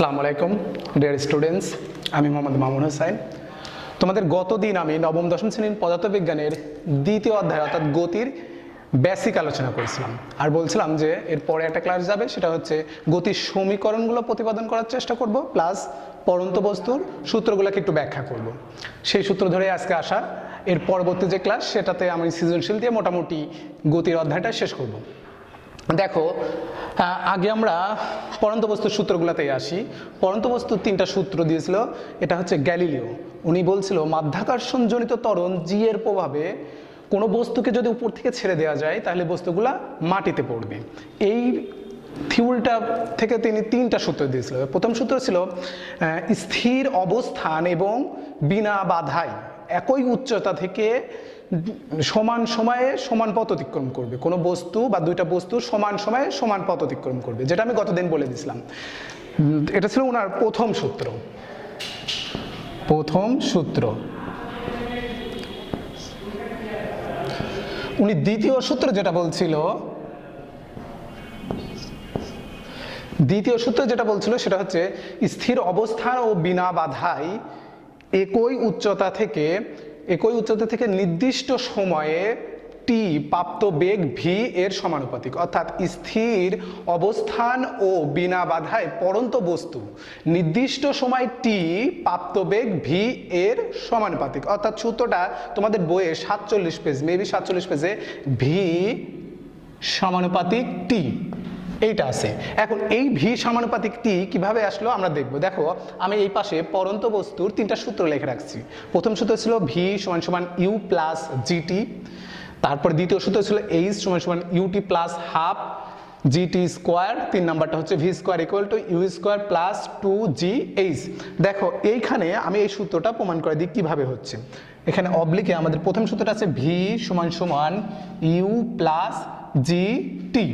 আসসালামু আলাইকুম dear students, আমি মোহাম্মদ মামুন হোসেন। তোমাদের গতদিন আমি নবম দশম শ্রেণীর পদার্থবিজ্ঞানের দ্বিতীয় অধ্যায় অর্থাৎ গতির বেসিক আলোচনা করেছিলাম আর বলছিলাম যে এরপরে একটা ক্লাস যাবে, সেটা হচ্ছে গতির সমীকরণগুলো প্রতিপাদন করার চেষ্টা করব প্লাস পড়ন্ত বস্তুর সূত্রগুলোকে একটু ব্যাখ্যা করব। সেই সূত্র ধরে আজকে আসা এর পরবর্তী যে ক্লাস সেটাতে আমি সৃজনশীল দিয়ে মোটামুটি গতির অধ্যায়টা শেষ করব। দেখো, আগে আমরা পড়ন্ত বস্তুর সূত্রগুলোতেই আসি। পড়ন্ত বস্তুর তিনটা সূত্র দিয়েছিল। এটা হচ্ছে গ্যালিলিও, উনি বলছিল মাধ্যাকর্ষণজনিত ত্বরণ জি এর প্রভাবে কোনো বস্তুকে যদি উপর থেকে ছেড়ে দেওয়া যায় তাহলে বস্তুগুলা মাটিতে পড়বে। এই থিওরিটা থেকে তিনি তিনটা সূত্র দিয়েছিল। প্রথম সূত্র ছিল স্থির অবস্থান এবং বিনা বাধায় একই উচ্চতা থেকে সমান সময়ে সমান পথ অতিক্রম করবে। কোনো বস্তু বা দুইটা বস্তু সমান সময়ে সমান পথ অতিক্রম করবে, যেটা আমি গতদিন বলে দিয়েছিলাম। এটা ছিল ওনার প্রথম সূত্র। উনি দ্বিতীয় সূত্র যেটা বলছিল সেটা হচ্ছে স্থির অবস্থান ও বিনা বাধায় একই উচ্চতা থেকে নির্দিষ্ট সময়ে টি প্রাপ্ত বেগ ভি এর সমানুপাতিক। অর্থাৎ স্থির অবস্থান ও বিনা বাধায় পড়ন্ত বস্তু নির্দিষ্ট সময় টি প্রাপ্ত বেগ ভি এর সমানুপাতিক। অর্থাৎ সূত্রটা তোমাদের বইয়ে 47 পেজ, মেবি 47 পেজে ভি সমানুপাতিক টি এইটা আছে। এখন এই ভি সমানুপাতিক টি কিভাবে আসলো আমরা দেখব। দেখো, আমি এই পাশে পড়ন্ত বস্তুর তিনটা সূত্র লিখে রাখছি। প্রথম সূত্র ছিল ভি সমান সমান ইউ প্লাস জিটি। তারপর দ্বিতীয় সূত্র ছিল এইচ সমান সমান UT plus half GT square. 3 নাম্বারটা হচ্ছে V square equal to U square plus 2gh। দেখো, এইখানে আমি এই সূত্রটা প্রমাণ করে দিই কিভাবে হচ্ছে। এখানে অবলিকে আমাদের প্রথম সূত্রটা আছে ভি সমান সমান ইউ প্লাস জিটি।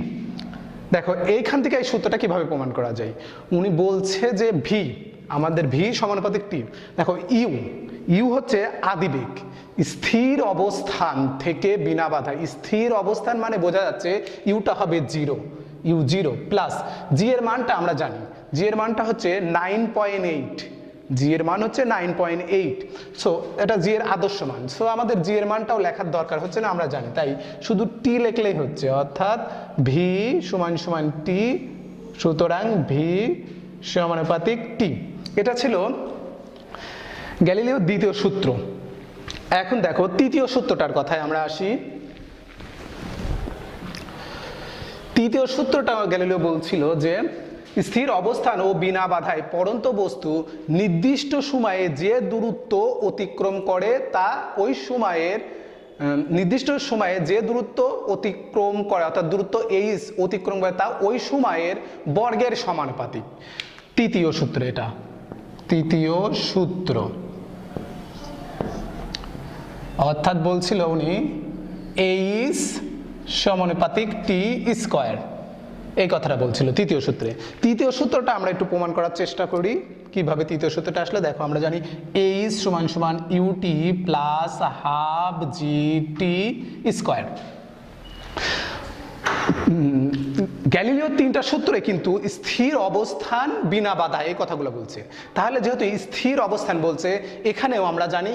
দেখো, এইখান থেকে এই সূত্রটা কিভাবে প্রমাণ করা যায়। উনি বলছে যে ভি আমাদের ভি সমানুপাতিক টি। দেখো, ইউ হচ্ছে আদিবেগ, স্থির অবস্থান থেকে বিনা বাধা। স্থির অবস্থান মানে বোঝা যাচ্ছে ইউটা হবে জিরো, ইউ জিরো প্লাস জি এর মানটা আমরা জানি, জি এর মানটা হচ্ছে 9.8। জি এর মান হচ্ছে 9.8। সো এটা জি এর আদর্শ মান। সো আমাদের জি এর মানটাও লেখার দরকার হচ্ছে না, আমরা জানি, তাই শুধু টি লিখলেই হচ্ছে। অর্থাৎ ভি সমান সমান টি, সুতরাং ভি সমানুপাতিক টি। এটা ছিল গ্যালিলিওর দ্বিতীয় সূত্র। এখন দেখো তৃতীয় সূত্রটার কথায় আমরা আসি। তৃতীয় সূত্রটা গ্যালিলিও বলছিল যে স্থির অবস্থান ও বিনা বাধায় পড়ন্ত বস্তু নির্দিষ্ট সময়ে যে দূরত্ব অতিক্রম করে তা ওই সময়ের নির্দিষ্ট সময়ে যে দূরত্ব অতিক্রম করে, অর্থাৎ দূরত্ব এইচ অতিক্রম করে তা ওই সময়ের বর্গের সমানুপাতিক। তৃতীয় সূত্র এটা, তৃতীয় সূত্র। অর্থাৎ বলছিল উনি এইচ সমানুপাতিক টি স্কোয়ার, এই কথাটা বলছিল তৃতীয় সূত্রে। তৃতীয় সূত্রটা আমরা একটু প্রমাণ করার চেষ্টা করি কিভাবে তৃতীয় সূত্রটা আসলে। দেখো, আমরা জানি এইচ সমান সমান UT plus half GT square. গ্যালিলিওর তিনটা সূত্রে কিন্তু স্থির অবস্থান বিনা বাধা এই কথাগুলো বলছে। তাহলে যেহেতু স্থির অবস্থান বলছে, এখানেও আমরা জানি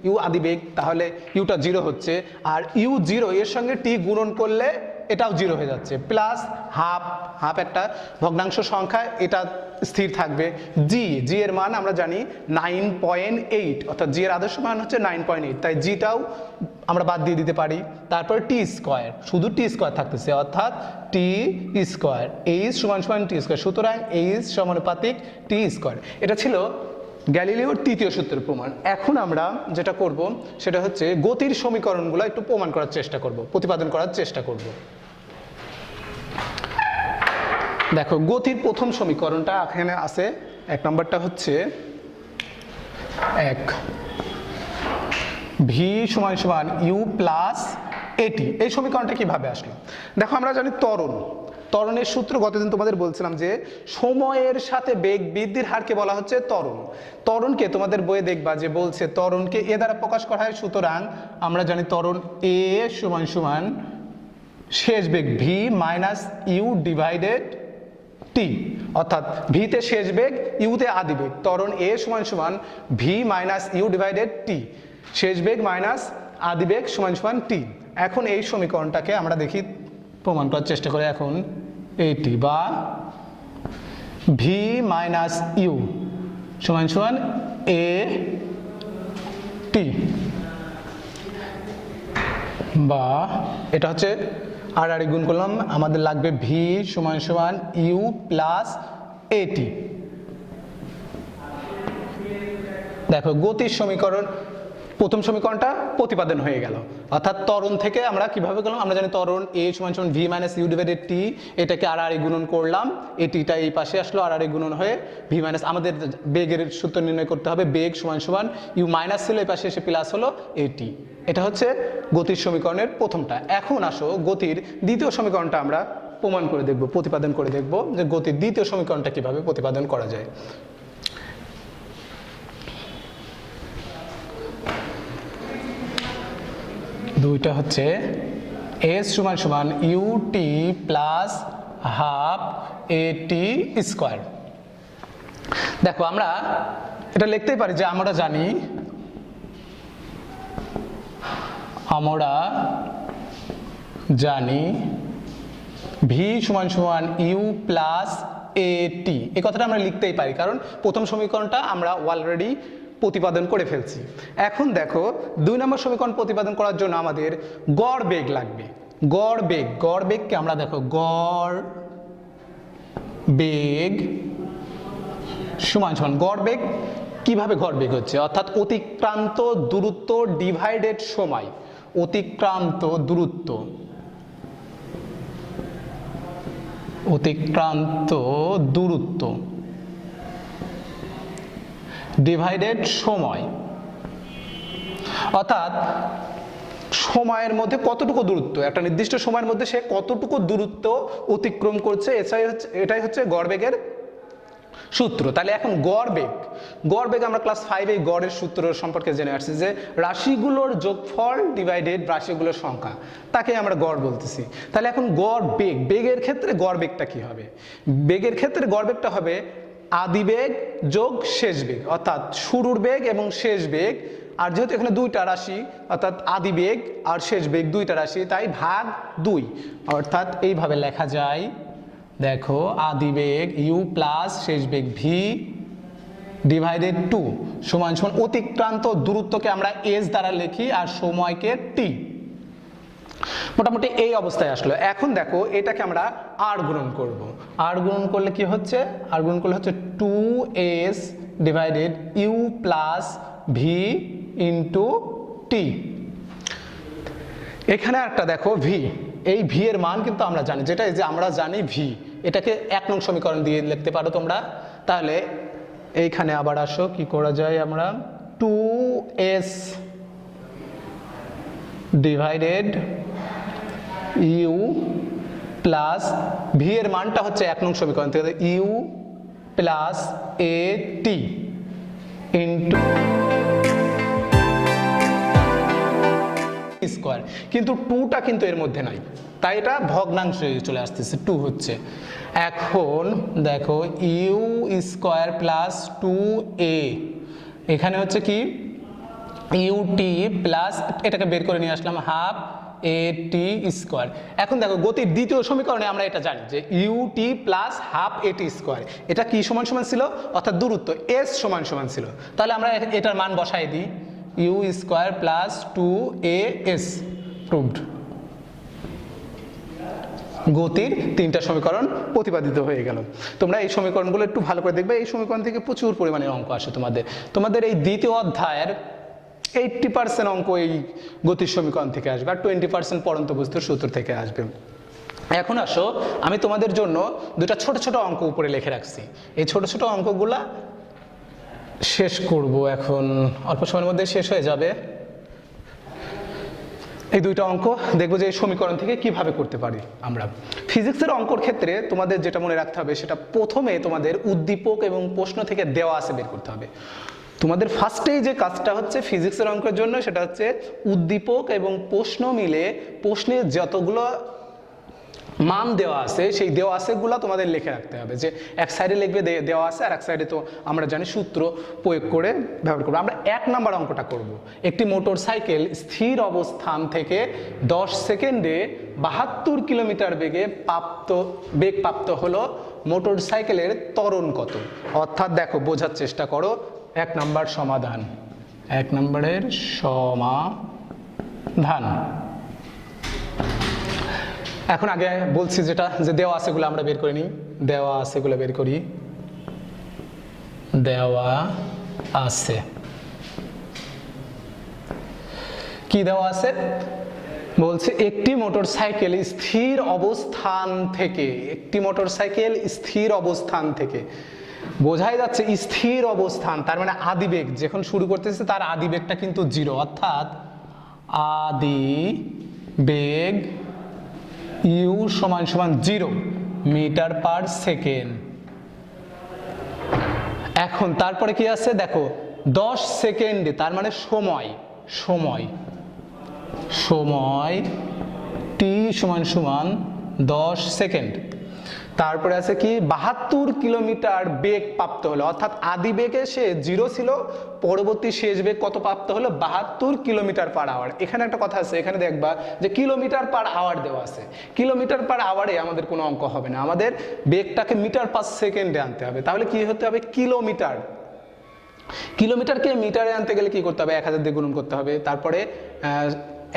ইউ আদিবেগ, তাহলে ইউটা জিরো হচ্ছে, আর ইউ জিরো এর সঙ্গে টি গুণন করলে এটাও জিরো হয়ে যাচ্ছে, প্লাস হাফ একটা ভগ্নাংশ সংখ্যা, এটা স্থির থাকবে। জি এর মান আমরা জানি 9.8, অর্থাৎ জি এর আদর্শ মান হচ্ছে 9.8, তাই জিটাও আমরা বাদ দিয়ে দিতে পারি। তারপরে টি স্কোয়ার, শুধু টি স্কোয়ার থাকতেছে, অর্থাৎ টি স্কোয়ার এইচ সমান সমান টি স্কোয়ার, সুতরাং এইচ সমানুপাতিক টি স্কোয়ার। এটা ছিল গ্যালিলিওর তৃতীয় সূত্রের প্রমাণ। এখন আমরা যেটা করব সেটা হচ্ছে গতির সমীকরণগুলো একটু প্রমাণ করার চেষ্টা করব, প্রতিপাদন করার চেষ্টা করব। দেখো, গতির প্রথম সমীকরণটা এখানে আছে। এক নম্বরটা হচ্ছে ভি সমান সমান ইউ প্লাস এটি। এই সমীকরণটা কিভাবে আসলো? দেখো, আমরা জানি ত্বরণের সূত্র গতদিন তোমাদের বলছিলাম যে সময়ের সাথে বেগ বৃদ্ধির হারকে বলা হচ্ছে ত্বরণ। ত্বরণকে তোমাদের বইয়ে দেখবা যে বলছে ত্বরণকে এ দ্বারা প্রকাশ করা হয়। সুতরাং আমরা জানি ত্বরণ এ সমান সমান শেষ বেগ ভি মাইনাস ইউ ডিভাইডেড টি, অর্থাৎ ভিতে শেষ বেগ, ইউতে আদি বেগ। ত্বরণ এ সমান সমান ভি মাইনাস ইউ ডিভাইডেড টি, শেষ বেগ মাইনাস আদি বেগ সমান সমান টি। এখন এই সমীকরণটাকে আমরা দেখি প্রমাণ করার চেষ্টা করি। এখন এইটি বা ভি মাইনাস ইউ সমান সমান এ টি, বা এটা হচ্ছে আর গুণ করলাম, আমাদের লাগবে ভি সমান সমান ইউ প্লাস এটি। দেখো গতির সমীকরণ, প্রথম সমীকরণটা প্রতিপাদন হয়ে গেল। অর্থাৎ ত্বরণ থেকে আমরা কিভাবে গেলাম, আমরা জানি ত্বরণ এ সমান সমান ভি মাইনাস ইউ ডিভাইডেড টি, এটাকে আর গুণন করলাম, এটিটা এই পাশে আসলো, আর গুণন হয়ে ভি মাইনাস, আমাদের বেগের সূত্র নির্ণয় করতে হবে, বেগ সমান সমান ইউ মাইনাস ছিল, এই পাশে এসে প্লাস হলো এটি। এটা হচ্ছে গতির সমীকরণের প্রথমটা। এখন আসো গতির দ্বিতীয় সমীকরণটা আমরা প্রমাণ করে দেখব, প্রতিপাদন করে দেখব যে গতির দ্বিতীয় সমীকরণটা কিভাবে প্রতিপাদন করা যায়। দুইটা হচ্ছে এস সমান সমান ইউ টি প্লাস হাফ এ টি স্কোয়ার। দেখো আমরা এটা লিখতেই পারি যে আমরা জানি ভি সমান সমান ইউ প্লাস এ টি, এই কথাটা আমরা লিখতেই পারি কারণ প্রথম সমীকরণটা আমরা অলরেডি প্রতিপাদন করে ফেলছি। এখন দেখো 2 নম্বর সমীকরণ প্রতিপাদন করার জন্য আমাদের গড় বেগ লাগবে। গড় বেগকে আমরা দেখো গড় বেগ সমান সমান, গড় বেগ কিভাবে গড় বেগ হচ্ছে, অর্থাৎ অতিক্রান্ত দূরত্ব ডিভাইডেড সময়, অতিক্রান্ত দূরত্ব ডিভাইডেড সময়, অর্থাৎ সময়ের মধ্যে কতটুকু দূরত্ব, একটা নির্দিষ্ট সময়ের মধ্যে সে কতটুকু দূরত্ব অতিক্রম করছে, এটাই হচ্ছে গড় বেগের সূত্র। তাহলে এখন গড় বেগ আমরা ক্লাস 5 এই গড়ের সূত্র সম্পর্কে জেনে আসছি যে রাশিগুলোর যোগফল ডিভাইডেড রাশিগুলোর সংখ্যা, তাকে আমরা গড় বলতেছি। তাহলে এখন গড় বেগের ক্ষেত্রে গড় বেগটা কি হবে? বেগের ক্ষেত্রে গড় বেগটা হবে আদি বেগ যোগ শেষ বেগ, অর্থাৎ শুরুর বেগ এবং শেষ বেগ। আর যেহেতু এখানে দুইটা রাশি, অর্থাৎ আদি বেগ আর শেষ বেগ দুইটা রাশি, তাই ভাগ 2, অর্থাৎ এইভাবে লেখা যায়। দেখো আদি বেগ ইউ প্লাস শেষ বেগ ভি ডিভাইডেড 2 সমান সমান অতিক্রান্ত দূরত্বকে আমরা এস দ্বারা লিখি আর সময়কে টি। মোটামুটি এই অবস্থায় আসলো। এখন দেখো এটাকে আমরা আর গুণন করব। আর গুণন করলে কি হচ্ছে? আর গুণন করলে হচ্ছে 2s divided u plus v into t. এখানে একটা দেখো ভি, এই ভি এর মান কিন্তু আমরা জানি, যেটা এই যে আমরা জানি ভি, এটাকে 1 নং সমীকরণ দিয়ে লিখতে পারো তোমরা। তাহলে এইখানে আবার আসো, কি করা যায়, আমরা 2s divided u plus V এর মানটা হচ্ছে 1 নং সমীকরণ থেকে ইউ প্লাস এ টি ইন্টু স্কোয়ার, কিন্তু 2টা কিন্তু এর মধ্যে নাই, তাই এটা ভগ্নাংশে চলে আসতেছে, 2 হচ্ছে। এখন দেখো ইউ স্কোয়ার প্লাস 2a, এখানে হচ্ছে কি ইউ টি প্লাস, এটাকে বের করে নিয়ে আসলাম হাফ এ টি স্কোয়ার। এখন দেখো গতির দ্বিতীয় সমীকরণে আমরা এটা জানি যে ইউ টি প্লাস হাফ এ টি স্কোয়ার, এটা কি সমান সমান ছিল, অর্থাৎ দূরত্ব এস সমান সমান ছিল। তাহলে আমরা এটার মান বসাই দিই, you square plus 2as proved. গতির 3টা সমীকরণ প্রতিপাদিত হয়ে গেল। তোমরা এই সমীকরণগুলো একটু ভালো করে দেখবে, এই সমীকরণ থেকে প্রচুর পরিমাণে অঙ্ক আসে তোমাদের এই দ্বিতীয় অধ্যায়ের 80% অঙ্ক এই গতির সমীকরণ থেকে আসবে, আর 20% পরন্ত বস্তুর সূত্র থেকে আসবে। এখন আসো, আমি তোমাদের জন্য 2টা ছোট ছোট অঙ্ক উপরে লিখে রাখছি, এই ছোট ছোট অঙ্কগুলা শেষ করব, এখন অল্প সময়ের মধ্যে শেষ হয়ে যাবে। এই 2টা অঙ্ক দেখবো যে এই সমীকরণ থেকে কিভাবে করতে পারি আমরা। ফিজিক্সের অঙ্কর ক্ষেত্রে তোমাদের যেটা মনে রাখতে হবে, সেটা প্রথমে তোমাদের উদ্দীপক এবং প্রশ্ন থেকে দেওয়া আছে বের করতে হবে। তোমাদের ফার্স্টেই যে কাজটা হচ্ছে ফিজিক্সের অঙ্কের জন্য, সেটা হচ্ছে উদ্দীপক এবং প্রশ্ন মিলে প্রশ্নের যতগুলো মান দেওয়া আছে, সেই দেওয়া আছেগুলো তোমাদের লিখে রাখতে হবে, যে এক সাইডে লিখবে দেওয়া আছে, আর এক সাইডে তো আমরা জানি সূত্র প্রয়োগ করে ব্যবহার করবো। আমরা 1 নম্বর অঙ্কটা করব। একটি মোটর সাইকেল স্থির অবস্থান থেকে 10 সেকেন্ডে 72 কিলোমিটার বেগ প্রাপ্ত হলো, মোটর সাইকেলের ত্বরণ কত? অর্থাৎ দেখো, বোঝার চেষ্টা করো। 1 নম্বর সমাধান, 1 নম্বরের সমাধান। এখন আগে বলছি যেটা, যে দেওয়া আছেগুলো আমরা বের করে নিই। দেওয়া আছেগুলো বের করি। দেওয়া আছে, কি দেওয়া আছে? বলছে একটি মোটরসাইকেল স্থির অবস্থান থেকে, একটি মোটরসাইকেল স্থির অবস্থান থেকে, বোঝাই যাচ্ছে স্থির অবস্থান, তার মানে আদিবেগ যখন শুরু করতেছে তার আদিবেগটা কিন্তু 0, অর্থাৎ আদিবেগ ইউ সমান সমান 0 মিটার পার সেকেন্ড। এখন তারপরে কি আছে দেখো, 10 সেকেন্ডে, তার মানে সময় টি সমান সমান 10 সেকেন্ড। তারপরে আছে কি 72 কিলোমিটার বেগ প্রাপ্ত হলো, অর্থাৎ আদি বেগে সে 0 ছিল, পরবর্তী শেষ বেগ কত প্রাপ্ত হলো? 72 কিলোমিটার পার আওয়ার। এখানে একটা কথা আছে, এখানে দেখবা যে কিলোমিটার পার আওয়ার দেওয়া আছে। কিলোমিটার পার আওয়ারে আমাদের কোনো অঙ্ক হবে না, আমাদের বেগটাকে মিটার পার সেকেন্ডে আনতে হবে। তাহলে কি হতে হবে? কিলোমিটারকে মিটারে আনতে গেলে কি করতে হবে? 1000 দিয়ে গুণন করতে হবে, তারপরে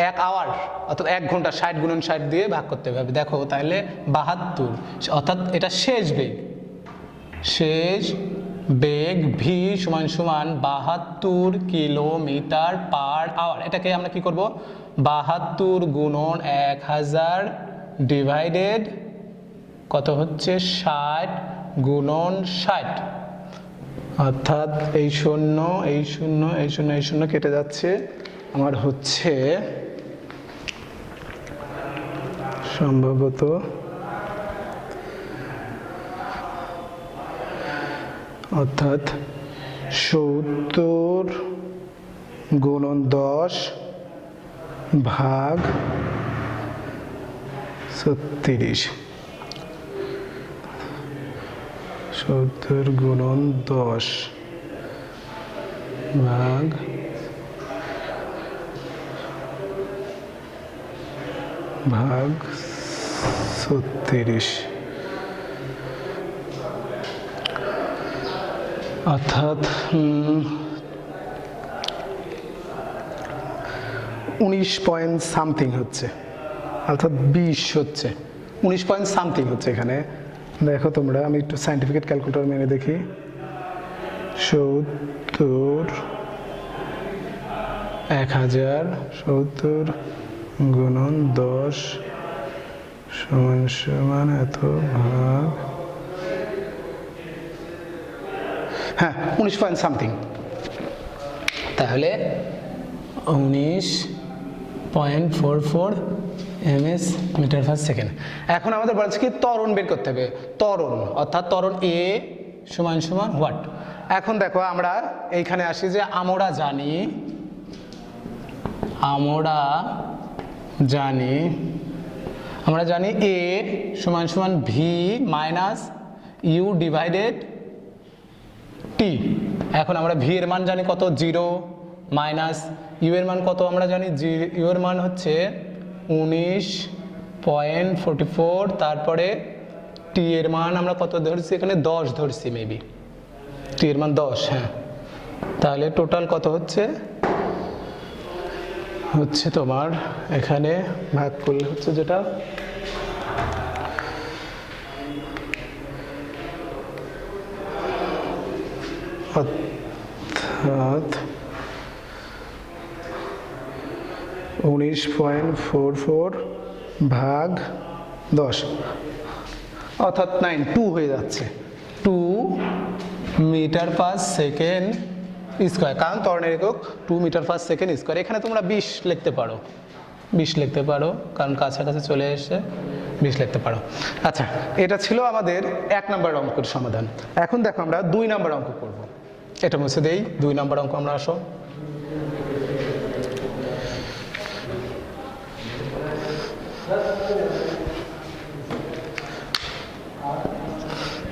1 আওয়ার অর্থাৎ 1 ঘন্টা 60 গুণন 60 দিয়ে ভাগ করতে হবে। দেখো তাহলে 72, অর্থাৎ এটা শেষ বেগ ভি সমান সমান 72 কিলোমিটার পার আওয়ার। এটাকে আমরা কি করব? 72 গুণন 1000 ডিভাইডেড কত হচ্ছে? 60 গুণন 60, অর্থাৎ এই শূন্য কেটে যাচ্ছে, আমার হচ্ছে সম্ভবত অর্থাৎ 70 গুণন 10 ভাগ 36, 70 গুণন 10 ভাগ 36, অর্থাৎ 19 পয়েন্ট সামথিং হচ্ছে, অর্থাৎ 20 হচ্ছে, 19 পয়েন্ট সামথিং হচ্ছে। এখানে দেখো তোমরা, আমি একটু সাইন্টিফিক ক্যালকুলেটর মেরে দেখি। 70 1000 70 গুণন 10 সমান সমান এত ভাগ, হ্যাঁ 19 পয়েন্ট সামথিং। তাহলে 19.44 ms মিটার পার সেকেন্ড। এখন আমাদের বলছে কি ত্বরণ বের করতে হবে। ত্বরণ অর্থাৎ ত্বরণ এ সমান সমান হোয়াট। এখন দেখো আমরা এইখানে আসি যে আমরা জানি এ সমান সমান ভি মাইনাস ইউ ডিভাইডেড টি। এখন আমরা ভি এর মান জানি কত? 0 মাইনাস ইউ এর মান কত আমরা জানি? ইউ এর মান হচ্ছে 19.44, তারপরে টি এর মান আমরা কত ধরছি? এখানে 10 ধরছি, মেবি টি এর মান 10, হ্যাঁ। তাহলে টোটাল কত হচ্ছে তোমার এখানে ভাগ করলে হচ্ছে যেটা অর্থাৎ 19.44 ভাগ 10, অর্থাৎ 2 হয়ে যাচ্ছে, 2 মিটার পার সেকেন্ড স্কোয়ার, কারণ ত্বরণের একক 2 মিটার পার সেকেন্ড স্কোয়ার। এখানে তোমরা 20 লিখতে পারো, কারণ কাছাকাছি চলে এসে 20 লিখতে পারো। আচ্ছা, এটা ছিল আমাদের 1 নম্বর অঙ্কের সমাধান। এখন দেখো আমরা 2 নম্বর অঙ্ক করব। এটা মুছে দেই, 2 নম্বর অঙ্ক আমরা আসো।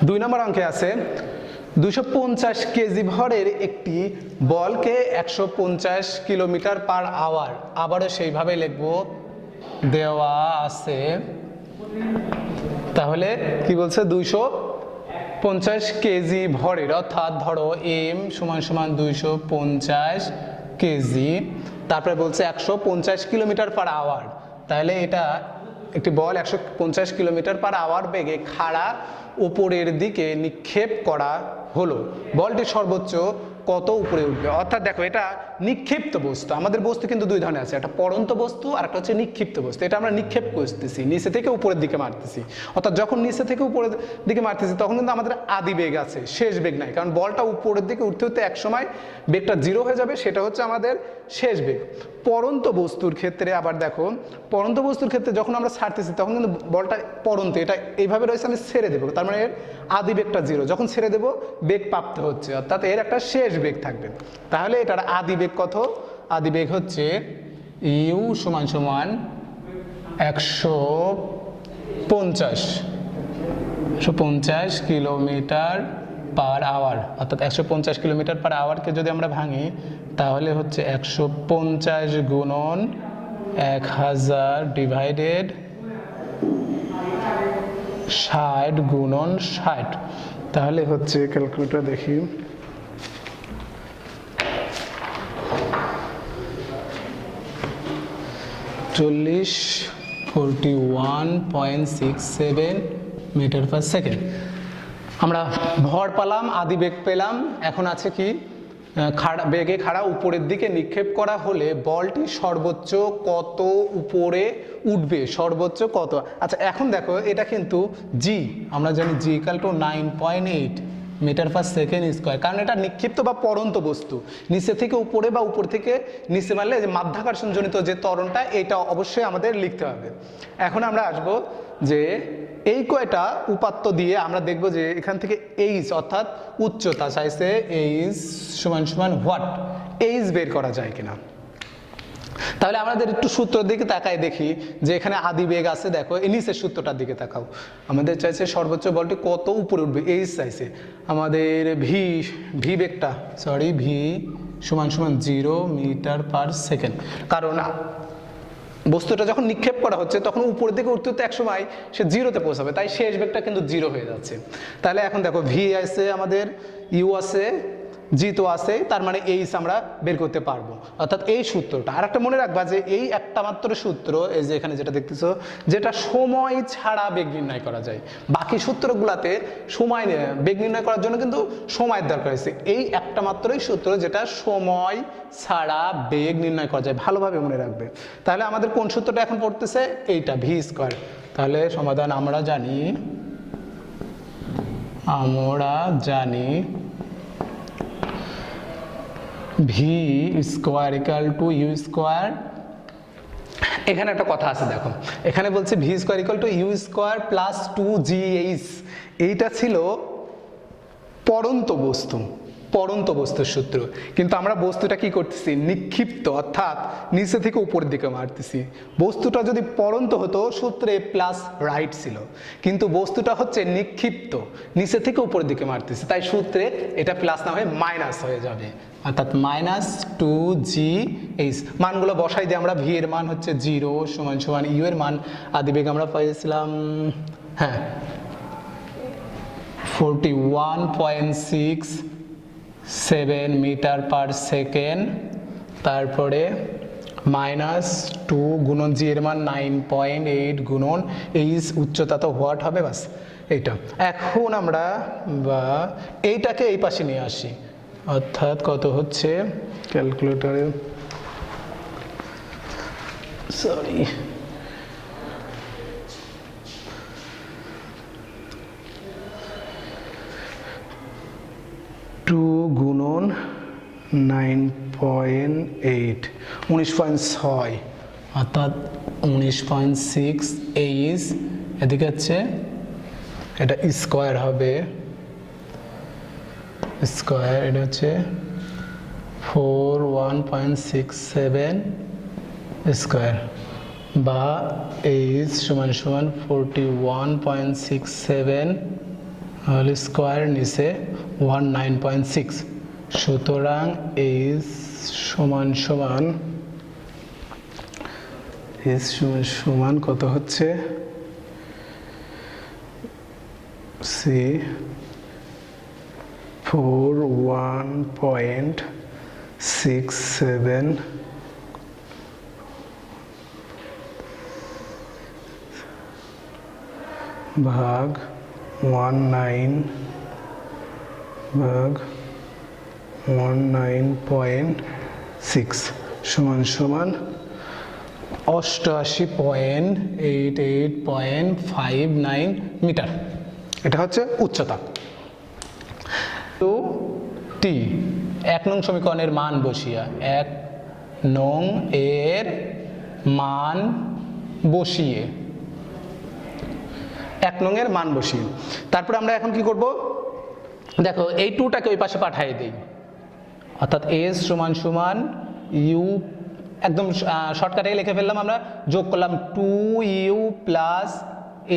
2 নম্বর অঙ্কে আছে 250 কেজি ভরের একটি বলকে 150 কিলোমিটার পার আওয়ার, আবারও সেইভাবে লিখব, দেওয়া আছে। তাহলে কি বলছে 250 কেজি ভরের, অর্থাৎ ধরো এম সমান সমান 250 কেজি, তারপরে বলছে 150 কিলোমিটার পার আওয়ার। তাহলে এটা একটি বল 150 কিলোমিটার পার আওয়ার বেগে খাড়া উপরের দিকে নিক্ষেপ করা হলো, বলটি সর্বোচ্চ কত উপরে উঠবে? অর্থাৎ দেখো এটা নিক্ষিপ্ত বস্তু, আমাদের বস্তু কিন্তু দুই ধরনের আছে, একটা পড়ন্ত বস্তু আর একটা হচ্ছে নিক্ষিপ্ত বস্তু। এটা আমরা নিক্ষেপ করতেছি, নিচে থেকে উপরের দিকে মারতেছি। অর্থাৎ যখন নিচে থেকে উপরের দিকে মারতেছি তখন কিন্তু আমাদের আদি বেগ আছে, শেষ বেগ নাই, কারণ বলটা উপরের দিকে উঠতে উঠতে এক সময় বেগটা 0 হয়ে যাবে, সেটা হচ্ছে আমাদের শেষ বেগ। পড়ন্ত বস্তুর ক্ষেত্রে আবার দেখো, পড়ন্ত বস্তুর ক্ষেত্রে যখন আমরা ছাড়তেছি তখন কিন্তু বলটা পড়ন্ত, এটা এইভাবে রয়েছে, আমি ছেড়ে দেবো, তার মানে এর আদি বেগটা 0, যখন ছেড়ে দেবো বেগ প্রাপ্ত হচ্ছে, অর্থাৎ এর একটা শেষ বেগ থাকবে। তাহলে এটার আদি বেগ কত? আদি বেগ হচ্ছে ইউ সমান সমান 150 কিলোমিটার পার আওয়ার, অর্থাৎ 150 কিলোমিটার পার আওয়ারকে যদি আমরা ভাঙি তাহলে হচ্ছে 150 গুণন 1000 ডিভাইডেড 60 গুণন 60, তাহলে হচ্ছে ক্যালকুলেটর দেখি, চল্লিশ 41.67 মিটার পার সেকেন্ড। আমরা ভর পেলাম, আদি বেগ পেলাম, এখন আছে কি বেগে খাড়া উপরের দিকে নিক্ষেপ করা হলে বলটি সর্বোচ্চ কত উপরে উঠবে, সর্বোচ্চ কত? আচ্ছা এখন দেখো এটা কিন্তু জি, আমরা জানি g equal to 9.8 metre per second square, কারণ এটা নিক্ষিপ্ত বা পড়ন্ত বস্তু, নিচে থেকে উপরে বা উপর থেকে নিচে মারলে যে মাধ্যাকর্ষণজনিত যে ত্বরণটা, এটা অবশ্যই আমাদের লিখতে হবে। এখন আমরা আসব যে এই কয়টা উপাত্ত দিয়ে আমরা দেখব যে এখান থেকে এইচ অর্থাৎ উচ্চতা চাইছে, এইচ সমান সমান হোয়াট, এইচ বের করা যায় কিনা। তাহলে আমাদের একটু সূত্রের দিকে তাকাই দেখি যে এখানে আদি বেগ আছে, দেখো এই নিচের সূত্রটার দিকে তাকাও, আমাদের চাইছে সর্বোচ্চ বলটি কত উপরে উঠবে, এইচ চাইছে আমাদের, ভি বেগটা ভি সমান সমান 0 মিটার পার সেকেন্ড, কারণ বস্তুটা যখন নিক্ষেপ করা হচ্ছে তখন উপরের দিকে উঠতে উঠতে এক সময় সে 0-তে পৌঁছাবে, তাই শেষ বেগটা কিন্তু 0 হয়ে যাচ্ছে। তাহলে এখন দেখো ভি আছে আমাদের, ইউ আছে, জি তো আছে, তার মানে এইচ আমরা বের করতে পারবো, অর্থাৎ এই সূত্রটা। আর একটা মনে রাখবা যে এই একটা মাত্র সূত্র, এই যে এখানে যেটা দেখতেছো, যেটা সময় ছাড়া বেগ নির্ণয় করা যায়, বাকি সূত্রগুলাতে সময় বেগ নির্ণয় করার জন্য কিন্তু সময়ের দরকার হয়েছে, এই একটা মাত্রই সূত্র যেটা সময় ছাড়া বেগ নির্ণয় করা যায়, ভালোভাবে মনে রাখবে। তাহলে আমাদের কোন সূত্রটা এখন পড়তেছে? এইটা, ভি স্কয়ার। তাহলে সমাধান আমরা জানি V square equal to U square. এখানে একটা কথা আছে দেখো, এখানে বলছে V square equal to U square plus 2gh, এইটা ছিল পড়ন্ত বস্তুর সূত্র, কিন্তু আমরা বস্তুটা কি করতেছি? নিক্ষিপ্ত, অর্থাৎ নিচে থেকে উপরের দিকে মারতেছি। বস্তুটা যদি পড়ন্ত হতো সূত্রে প্লাস রাইট ছিল, কিন্তু বস্তুটা হচ্ছে নিক্ষিপ্ত, নিচে থেকে উপরের দিকে মারতেছি, তাই সূত্রে এটা প্লাস না হয়ে মাইনাস হয়ে যাবে, অর্থাৎ -2gh। মানগুলো বসাই দিয়ে আমরা ভি এর মান হচ্ছে 0 সমান সমান ইউ এর মান আদি বেগ আমরা পাইছিলাম 41.67 মিটার পার সেকেন্ড, তারপরে -2 গুণন জি এর মান 9.8 গুণন এইচ উচ্চতা তো হোয়াট হবে, বাস এইটা। এখন আমরা এইটাকে এই পাশে নিয়ে আসি, অর্থাৎ কত হচ্ছে ক্যালকুলেটরে, সরি 2 গুণন 9.8 19.6, অর্থাৎ 19.6 এইচ, এদিকে হচ্ছে এটা স্কোয়ার হবে, স্কোয়ার এটা হচ্ছে 41.67 স্কোয়ার, বা এইচ সমান সমান 41.67 হোল স্কোয়ার নিচে 19.6, সুতরাং এইচ সমান সমান কত হচ্ছে, সি 41.67 ভাগ 19.6 সমান সমান 88.88.59 মিটার। এটা হচ্ছে উচ্চতা। টু টি 1 নং সমীকরণের মান বসিয়া 1 নং এর মান বসিয়ে 1 নং এর মান বসিয়ে তারপরে আমরা এখন কি করব, দেখো এই টুটাকে ওই পাশে পাঠিয়ে দিই, অর্থাৎ এস সমান সমান ইউ, একদম শর্টকাটে লিখে ফেললাম, আমরা যোগ করলাম 2u প্লাস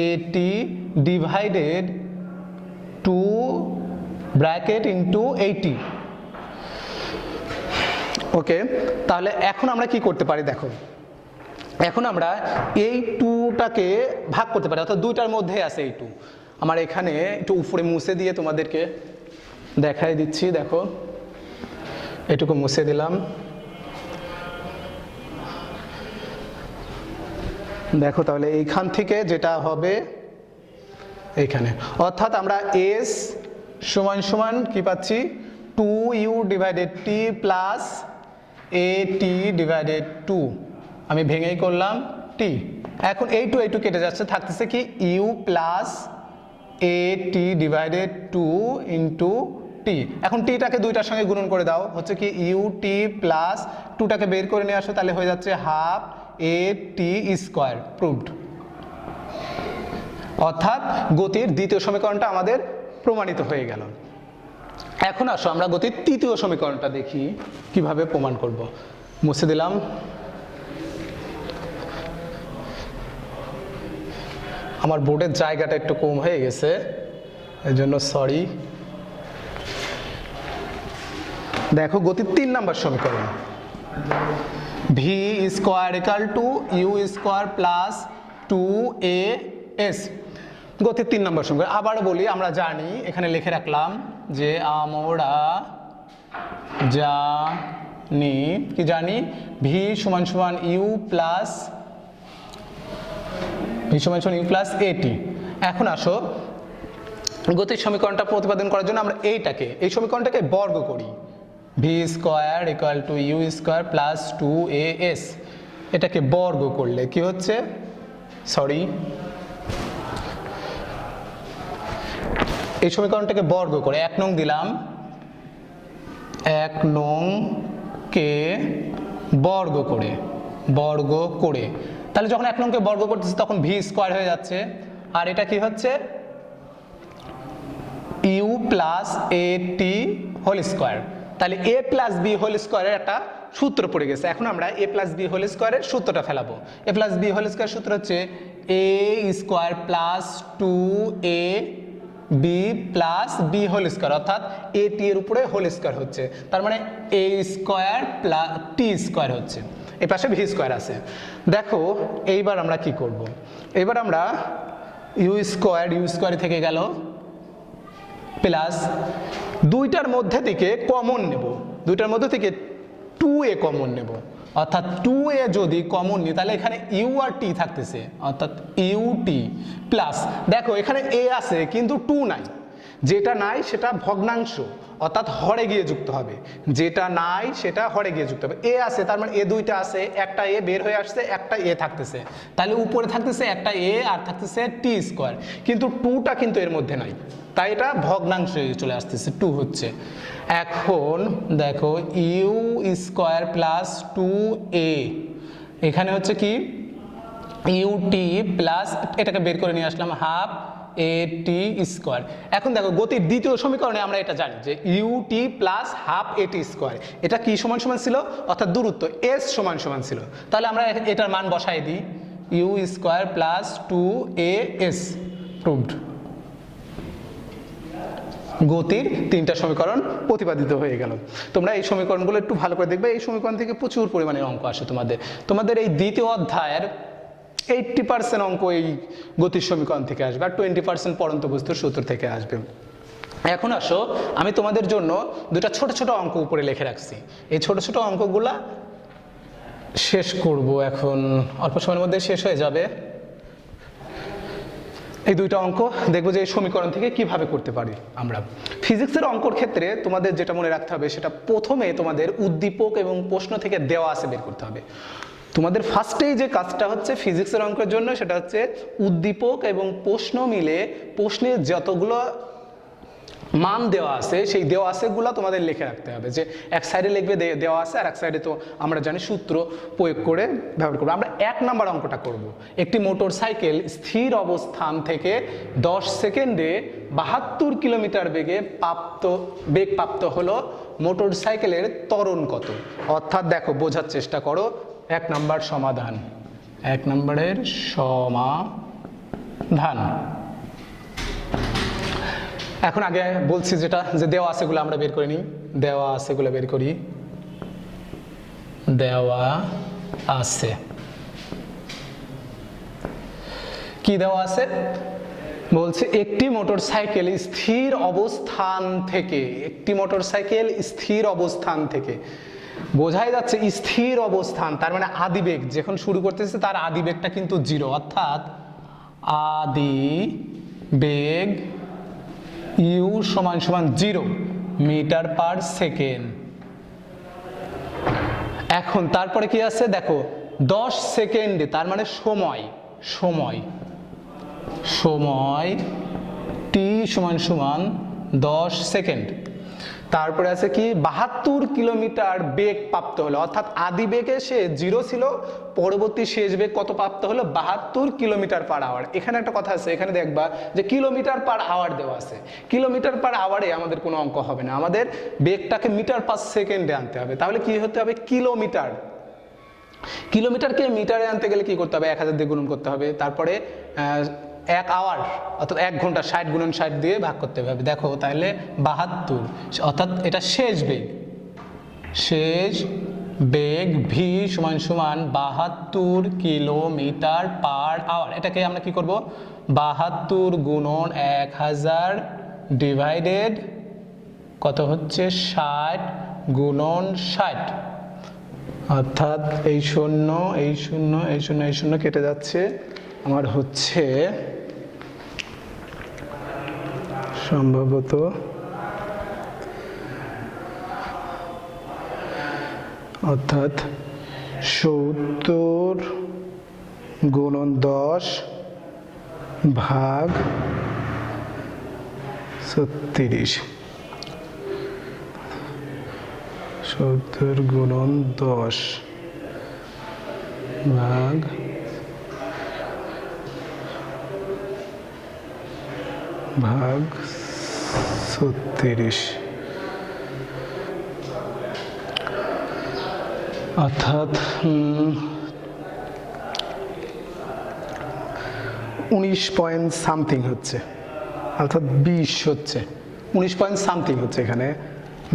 এটি ডিভাইডেড 2 ব্র্যাকেট ইন্টু 80। ওকে, তাহলে এখন আমরা কি করতে পারি, দেখো এখন আমরা এই টুটাকে ভাগ করতে পারি, অর্থাৎ দুইটার মধ্যে আছে এই টু। আমার এখানে একটু উপরে মুছে দিয়ে তোমাদেরকে দেখাই দিচ্ছি, দেখো এটুকু মুছে দিলাম, দেখো তাহলে এইখান থেকে যেটা হবে এইখানে, অর্থাৎ আমরা এস সমান সমান কি পাচ্ছি, 2u ডিভাইডেড টি প্লাস এ টি ডিভাইডেড 2, আমি ভেঙেই করলাম টি। এখন এই টু কেটে যাচ্ছে, থাকতেছে কি ইউ প্লাস এ টি ডিভাইডেড 2 ইন্টু টি। এখন টিটাকে দুইটার সঙ্গে গুণন করে দাও, হচ্ছে কি ইউ টি প্লাস 2টাকে বের করে নিয়ে আসো, তাহলে হয়ে যাচ্ছে হাফ এ টি স্কোয়ার, প্রুভড। অর্থাৎ গতির দ্বিতীয় সমীকরণটা আমাদের প্রমাণিত হয়ে গেল। এখন আসো আমরা গতির তৃতীয় সমীকরণটা দেখি কিভাবে প্রমাণ করব। মুছে দিলাম, আমার বোর্ডের জায়গাটা একটু কম হয়ে গেছে, এর জন্য সরি। দেখো গতির 3 নম্বর সমীকরণ, V square equal to U square plus 2as, গতির 3 নম্বর সমীকরণ। আবার বলি, আমরা জানি, এখানে লিখে রাখলাম যে আমরা জানি কি জানি, ভি সমান সমান ইউ প্লাস এটি। এখন আসো গতির সমীকরণটা প্রতিপাদন করার জন্য আমরা এই সমীকরণটাকে বর্গ করি, V square equal to U square plus 2as, এটাকে বর্গ করলে কি হচ্ছে, সরি, এই সমীকরণটাকে বর্গ করে 1 নং দিলাম, 1 নং কে বর্গ করে তাহলে যখন 1 নংকে বর্গ করতেছি তখন ভি স্কোয়ার হয়ে যাচ্ছে, আর এটা কি হচ্ছে ইউ প্লাস এ টি হোল স্কোয়ার। তাহলে এ প্লাস বি হোল স্কোয়ারের একটা সূত্র পড়ে গেছে। এখন আমরা এ প্লাস বি হোল স্কোয়ারের সূত্রটা ফেলাবো। A plus b whole square সূত্র হচ্ছে a square plus 2a b plus b whole square, অর্থাৎ এ টি এর উপরে হোল স্কোয়ার হচ্ছে, তার মানে এ স্কোয়ার প্লাস টি স্কোয়ার হচ্ছে, এই পাশে ভি স্কোয়ার আছে। দেখো এইবার আমরা কি করব, এবার আমরা ইউ স্কোয়ার থেকে গেল প্লাস দুইটার মধ্যে থেকে কমন নেব, দুইটার মধ্যে থেকে 2a কমন নেব, অর্থাৎ 2a যদি কমন নিই তাহলে এখানে ইউ আর টি থাকতেছে, অর্থাৎ ইউ টি প্লাস, দেখো এখানে a আছে কিন্তু 2 নাই, যেটা নাই সেটা ভগ্নাংশ, অর্থাৎ হরে গিয়ে যুক্ত হবে, যেটা নাই সেটা হরে গিয়ে যুক্ত হবে। এ আছে তার মানে এ দুইটা আছে, একটা এ বের হয়ে আসছে, একটা এ থাকতেছে, তাহলে উপরে থাকতেছে একটা এ আর থাকতেছে টি স্কোয়ার, কিন্তু 2টা কিন্তু এর মধ্যে নাই, তাই এটা ভগ্নাংশ চলে আসতেছে, 2 হচ্ছে। এখন দেখো ইউ স্কোয়ার প্লাস 2a, এখানে হচ্ছে কি ইউ টি প্লাস, এটাকে বের করে নিয়ে আসলাম হাফ এ টি স্কোয়ার। এখন দেখো গতির দ্বিতীয় সমীকরণে আমরা এটা জানি যে ইউ টি প্লাস হাফ এ টি স্কোয়ার, এটা কি সমান সমান ছিল, অর্থাৎ দূরত্ব এস সমান সমান ছিল, তাহলে আমরা এটার মান বসাই দিই, you square plus 2as, proved. গতির 3টা সমীকরণ প্রতিপাদিত হয়ে গেল। তোমরা এই সমীকরণগুলো একটু ভালো করে দেখবে, এই সমীকরণ থেকে প্রচুর পরিমাণে অঙ্ক আসে তোমাদের এই দ্বিতীয় অধ্যায়ের 80% অঙ্ক এই গতির সমীকরণ থেকে আসবে, আর 20% পড়ন্ত বস্তুর সূত্র থেকে আসবে। এখন আসো, আমি তোমাদের জন্য দুটা ছোট ছোট অঙ্ক উপরে লিখে রাখছি, এই ছোট ছোট অঙ্কগুলা শেষ করব, এখন অল্প সময়ের মধ্যে শেষ হয়ে যাবে। এই দুইটা অঙ্ক দেখবো যে এই সমীকরণ থেকে কিভাবে করতে পারি আমরা। ফিজিক্সের অঙ্কর ক্ষেত্রে তোমাদের যেটা মনে রাখতে হবে, সেটা প্রথমে তোমাদের উদ্দীপক এবং প্রশ্ন থেকে দেওয়া আছে বের করতে হবে। তোমাদের ফার্স্টেই যে কাজটা হচ্ছে ফিজিক্সের অঙ্কের জন্য, সেটা হচ্ছে উদ্দীপক এবং প্রশ্ন মিলে প্রশ্নের যতগুলো মান দেওয়া আছে সেই দেওয়া আছেগুলো তোমাদের লিখে রাখতে হবে, যে এক সাইডে লিখবে দেওয়া আছে, আর এক সাইডে তো আমরা জানি সূত্র প্রয়োগ করে ব্যবহার করবো। আমরা 1 নম্বর অঙ্কটা করব। একটি মোটর সাইকেল স্থির অবস্থান থেকে 10 সেকেন্ডে 72 কিলোমিটার বেগে প্রাপ্ত হলো, মোটর সাইকেলের ত্বরণ কত? অর্থাৎ দেখো, বোঝার চেষ্টা করো। 1 নম্বর সমাধান, 1 নম্বরের সমাধান। এখন আগে বলছি যেটা, যে দেওয়া আছেগুলো আমরা বের করে নিই। দেওয়া আছেগুলো বের করি। দেওয়া আছে, কি দেওয়া আছে বলছে, একটি মোটর সাইকেল স্থির অবস্থান থেকে, একটি মোটর সাইকেল স্থির অবস্থান থেকে, বোঝাই যাচ্ছে স্থির অবস্থান, তার মানে আদিবেগ যখন শুরু করতেছে তার আদিবেগটা কিন্তু 0, অর্থাৎ আদিবেগ ইউ সমান 0 মিটার পার সেকেন্ড। এখন তারপরে কি আছে দেখো, 10 সেকেন্ডে, তার মানে সময় টি সমান 10 সেকেন্ড। তারপরে আছে কি, 72 কিলোমিটার বেগ প্রাপ্ত হলো, অর্থাৎ আদি বেগে সে 0 ছিল, পরবর্তী শেষ বেগ কত প্রাপ্ত হলো, 72 কিলোমিটার পার আওয়ার। এখানে একটা কথা আছে, এখানে দেখবা যে কিলোমিটার পার আওয়ার দেওয়া আছে। কিলোমিটার পার আওয়ারে আমাদের কোনো অঙ্ক হবে না, আমাদের বেগটাকে মিটার পার সেকেন্ডে আনতে হবে। তাহলে কি হতে হবে, কিলোমিটারকে মিটারে আনতে গেলে কি করতে হবে, 1000 দিয়ে গুণন করতে হবে, তারপরে 1 আওয়ার অর্থাৎ 1 ঘন্টা 60 গুণন 60 দিয়ে ভাগ করতে হবে। দেখো তাহলে 72, অর্থাৎ এটা শেষ বেগ ভি সমান 72 কিলোমিটার পার আওয়ার। এটাকে আমরা কি করব, 72 গুণন 1000 ডিভাইডেড কত হচ্ছে 60 গুণন 60, অর্থাৎ এই শূন্য কেটে যাচ্ছে, আমার হচ্ছে সম্ভবত অর্থাৎ 70 গুণন 10 ভাগ 36, 70 গুণন 10 ভাগ 36, অর্থাৎ 19 পয়েন্ট সামথিং হচ্ছে, অর্থাৎ 20 হচ্ছে, 19 পয়েন্ট সামথিং হচ্ছে। এখানে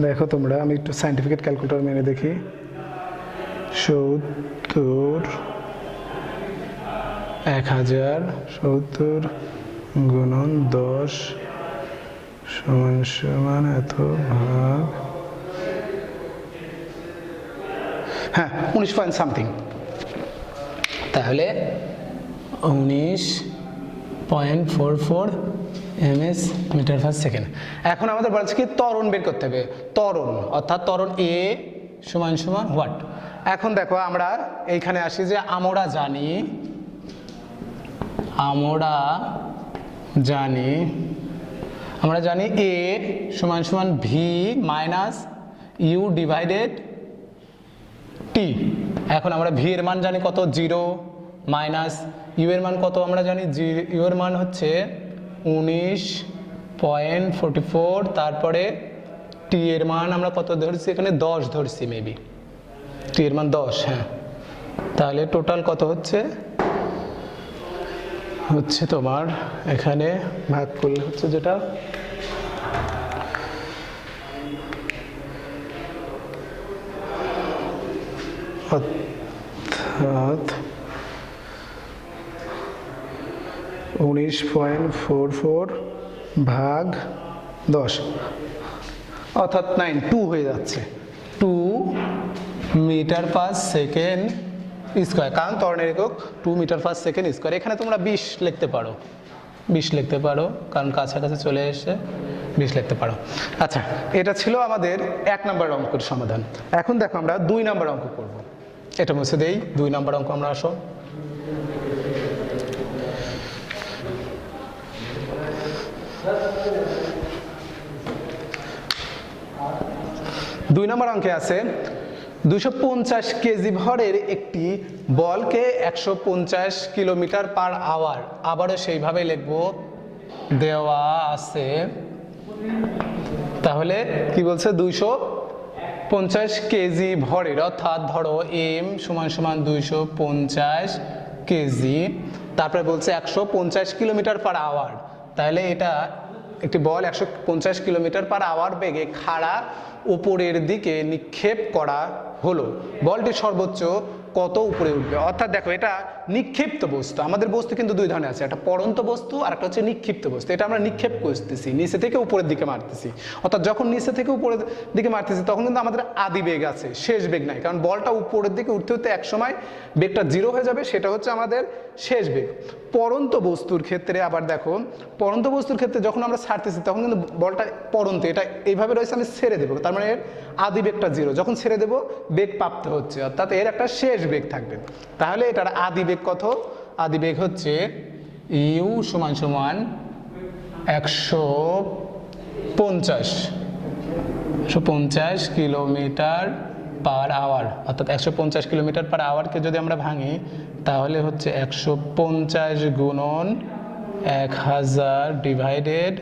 দেখো তোমরা, আমি একটু সাইন্টিফিক ক্যালকুলেটর মেনে দেখি। 70 গুণন 10 সমান এত ভাগ, হ্যাঁ 19 পয়েন্ট সামথিং, তাহলে 19.44 ms মিটার পার সেকেন্ড। এখন আমাদের বলছে কি, ত্বরণ বের করতে হবে। ত্বরণ অর্থাৎ ত্বরণ এ সমান হোয়াট। এখন দেখো আমরা এইখানে আসি, যে আমরা জানি এ সমান ভি মাইনাস ইউ ডিভাইডেড টি। এখন আমরা ভি এর মান জানি কত, 0, মাইনাস ইউ এর মান কত আমরা জানি, ইউ এর মান হচ্ছে 19.44, তারপরে টি এর মান আমরা কত ধরছি, এখানে 10 ধরছি, মেবি টি এর মান 10, হ্যাঁ। তাহলে টোটাল কত হচ্ছে তোমার, এখানে ভাগ করলে হচ্ছে যেটা অর্থাৎ 19.44 ভাগ 10, অর্থাৎ 2 হয়ে যাচ্ছে 2 মিটার পার সেকেন্ড স্কোয়ার, কারণ ত্বরণের একক 2 মিটার পার সেকেন্ড স্কোয়ার। এখানে তোমরা 20 লিখতে পারো, 20 লিখতে পারো, কারণ কাছাকাছি চলে এসে 20 লিখতে পারো। আচ্ছা, এটা ছিল আমাদের 1 নম্বর অঙ্কের সমাধান। এখন দেখো আমরা 2 নম্বর অঙ্ক করব। এটা মুছে দেই, 2 নম্বর অঙ্ক আমরা আসো। দুই নম্বর অঙ্কে আছে 250 কেজি ভরের একটি বলকে 150 কিলোমিটার পার আওয়ার, আবারও সেইভাবে লিখবো, দেওয়া আছে। তাহলে কি বলছে, 250 কেজি ভরের, অর্থাৎ ধরো এম সমান সমান 250 কেজি, তারপরে বলছে 150 কিলোমিটার পার আওয়ার। তাহলে এটা একটি বল 150 কিলোমিটার পার আওয়ার বেগে খাড়া উপরের দিকে নিক্ষেপ করা হলো, বলটি সর্বোচ্চ কত উপরে উঠবে? অর্থাৎ দেখো, এটা নিক্ষিপ্ত বস্তু। আমাদের বস্তু কিন্তু দুই ধরনের আছে, একটা পড়ন্ত বস্তু আর একটা হচ্ছে নিক্ষিপ্ত বস্তু। এটা আমরা নিক্ষেপ করতেছি, নিচে থেকে উপরের দিকে মারতেছি। অর্থাৎ যখন নিচে থেকে উপরের দিকে মারতেছি তখন কিন্তু আমাদের আদি বেগ আছে, শেষ বেগ নাই, কারণ বলটা উপরের দিকে উঠতে উঠতে এক সময় বেগটা 0 হয়ে যাবে, সেটা হচ্ছে আমাদের শেষ বেগ। পড়ন্ত বস্তুর ক্ষেত্রে আবার দেখো, পড়ন্ত বস্তুর ক্ষেত্রে যখন আমরা ছাড়তেছি তখন কিন্তু বলটা পড়ন্ত, এটা এইভাবে রয়েছে, আমি ছেড়ে দেবো, তার মানে এর আদি বেগটা 0, যখন ছেড়ে দেবো বেগ প্রাপ্ত হচ্ছে, অর্থাৎ এর একটা শেষ বেগ থাকবে। তাহলে এটার আদি বেগ কত? আদি বেগ হচ্ছে ইউ সমান সমান 150 কিলোমিটার পার আওয়ার, অর্থাৎ 150 কিলোমিটার পার আওয়ারকে যদি আমরা ভাঙি তাহলে হচ্ছে 150 গুণন 1000 ডিভাইডেড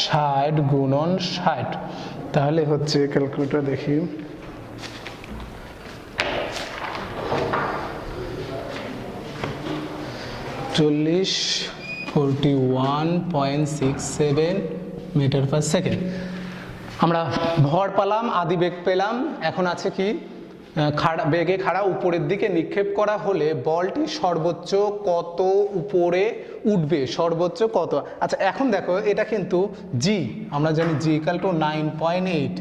60 গুণন 60। তাহলে হচ্ছে ক্যালকুলেটর দেখি, চল্লিশ 41.67 মিটার পার সেকেন্ড। আমরা ভর পেলাম, আদি বেগ পেলাম, এখন আছে কি, বেগে খাড়া উপরের দিকে নিক্ষেপ করা হলে বলটি সর্বোচ্চ কত উপরে উঠবে, সর্বোচ্চ কত। আচ্ছা, এখন দেখো, এটা কিন্তু জি, আমরা জানি g equal to 9.8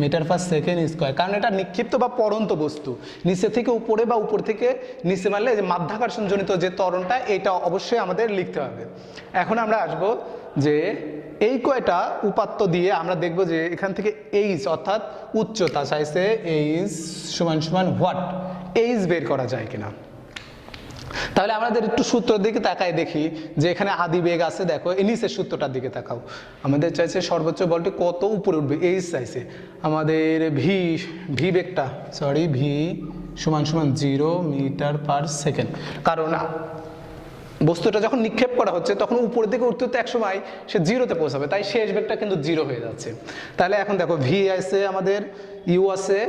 metre per second square, কারণ এটা নিক্ষিপ্ত বা পড়ন্ত বস্তু, নিচে থেকে উপরে বা উপর থেকে নিচে মারলে যে মাধ্যাকর্ষণ জনিত যে ত্বরণটা, এটা অবশ্যই আমাদের লিখতে হবে। এখন আমরা আসবো যে এই কয়টা উপাত্ত দিয়ে আমরা দেখব যে এখান থেকে এইচ, অর্থাৎ উচ্চতা চাইছে, এইচ সমান সমান হোয়াট, এইচ বের করা যায় কিনা। তাহলে আমাদের একটু সূত্রের দিকে তাকাই দেখি যে এখানে আদি বেগ আছে, দেখো এই নিচের সূত্রটার দিকে তাকাও। আমাদের চাইছে সর্বোচ্চ বলটি কত উপরে উঠবে, এইচ চাইছে আমাদের, ভি বেগটা ভি সমান সমান 0 মিটার পার সেকেন্ড, কারণ বস্তুটা যখন নিক্ষেপ করা হচ্ছে তখন উপরের দিকে উঠতে উঠতে এক সময় সে 0-তে পৌঁছাবে, তাই শেষ বেগটা কিন্তু 0 হয়ে যাচ্ছে। তাহলে এখন দেখো, ভি আছে আমাদের, ইউ আছে,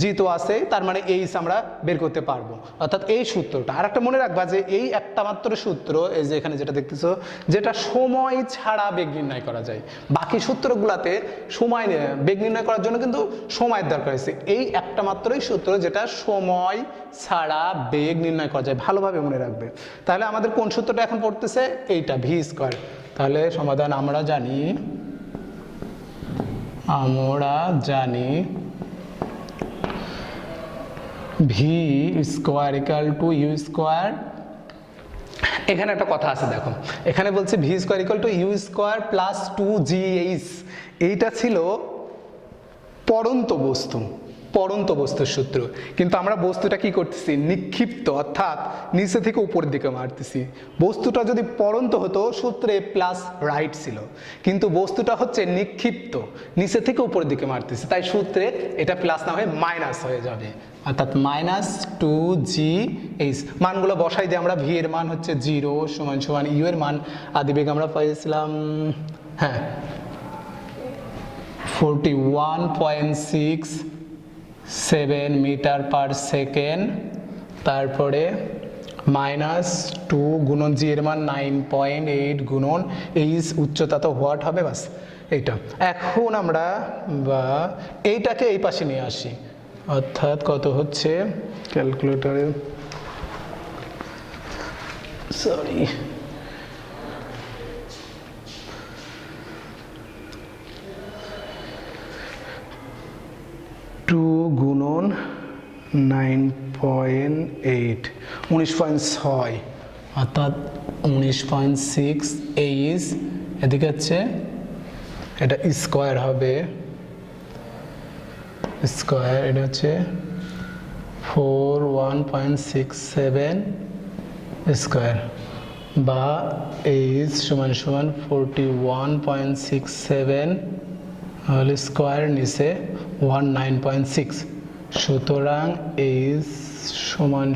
জি তো আছে, তার মানে এইচ আমরা বের করতে পারবো, অর্থাৎ এই সূত্রটা। আর একটা মনে রাখবা যে এই একটা মাত্র সূত্র, এই যে এখানে যেটা দেখতেছো, যেটা সময় ছাড়া বেগ নির্ণয় করা যায়। বাকি সূত্রগুলাতে সময় বেগ নির্ণয় করার জন্য কিন্তু সময়ের দরকার আছে, এই একটা মাত্রই সূত্র যেটা সময় ছাড়া বেগ নির্ণয় করা যায়, ভালোভাবে মনে রাখবে। তাহলে আমাদের কোন সূত্রটা এখন পড়তেছে, এইটা, ভি স্কোয়ার। তাহলে সমাধান আমরা জানি V square equal to U square. এখানে একটা কথা আছে, দেখো এখানে বলছে V square equal to U square plus 2gh। এইটা ছিল পড়ন্ত বস্তুর সূত্র, কিন্তু আমরা বস্তুটা কি করতেছি, নিক্ষিপ্ত, অর্থাৎ নিচে থেকে উপরের দিকে মারতেছি। বস্তুটা যদি পড়ন্ত হতো সূত্রে প্লাস রাইট ছিল, কিন্তু বস্তুটা হচ্ছে নিক্ষিপ্ত, নিচে থেকে উপরের দিকে মারতেছি, তাই সূত্রে এটা প্লাস না হয়ে মাইনাস হয়ে যাবে, অর্থাৎ -2gh। মানগুলো বসাই দিয়ে আমরা ভি এর মান হচ্ছে 0 সমান সমান ইউ এর মান আদি বেগ আমরা পাইছিলাম, হ্যাঁ 41.67 মিটার পার সেকেন্ড, তারপরে -2 গুণন জি এর মান 9.8 গুণন এইচ, উচ্চতা তো হোয়াট হবে, বাস এইটা। এখন আমরা এইটাকে এই পাশে নিয়ে আসি, অর্থাৎ কত হচ্ছে ক্যালকুলেটরে, সরি, 2 গুণন 9.8, 19.6, অর্থাৎ 19.6 এইচ, এদিকে হচ্ছে এটা স্কোয়ার হবে, স্কোয়ার, এটা হচ্ছে 41.67 স্কোয়ার, বা এইচ সমান সমান 41.67 হোল স্কোয়ার, নিচে 19.6। সুতরাং এইচ সমান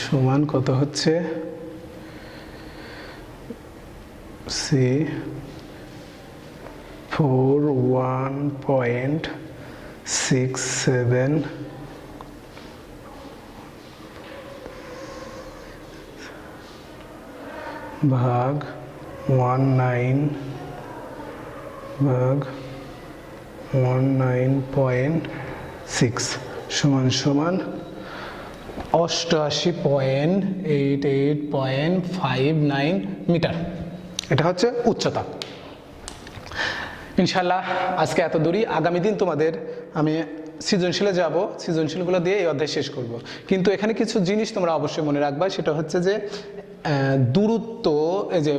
সমান কত হচ্ছে, সি 41.67 ভাগ 19.6 সমান সমান 88.88.59 মিটার। এটা হচ্ছে উচ্চতা। ইনশাল্লাহ আজকে এত দূরই। আগামী দিন তোমাদের আমি সৃজনশীলে যাব, সৃজনশীলগুলো দিয়ে এই অধ্যায় শেষ করব। কিন্তু এখানে কিছু জিনিস তোমরা অবশ্যই মনে রাখবা, সেটা হচ্ছে যে দূরত্ব, এই যে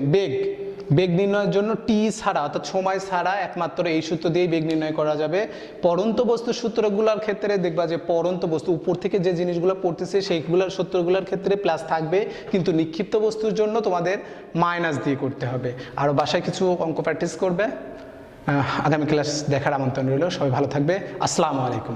বেগ নির্ণয়ের জন্য টি ছাড়া, অর্থাৎ সময় ছাড়া একমাত্র এই সূত্র দিয়েই বেগ নির্ণয় করা যাবে। পড়ন্ত বস্তুর সূত্রগুলোর ক্ষেত্রে দেখবা যে পড়ন্ত বস্তু উপর থেকে যে জিনিসগুলো পড়তেছে সেইগুলোর সূত্রগুলোর ক্ষেত্রে প্লাস থাকবে, কিন্তু নিক্ষিপ্ত বস্তুর জন্য তোমাদের মাইনাস দিয়ে করতে হবে। আর বাসায় কিছু অঙ্ক প্র্যাকটিস করবে। আগামী ক্লাস দেখার আমন্ত্রণ রইল। সবাই ভালো থাকবে। আসসালামু আলাইকুম।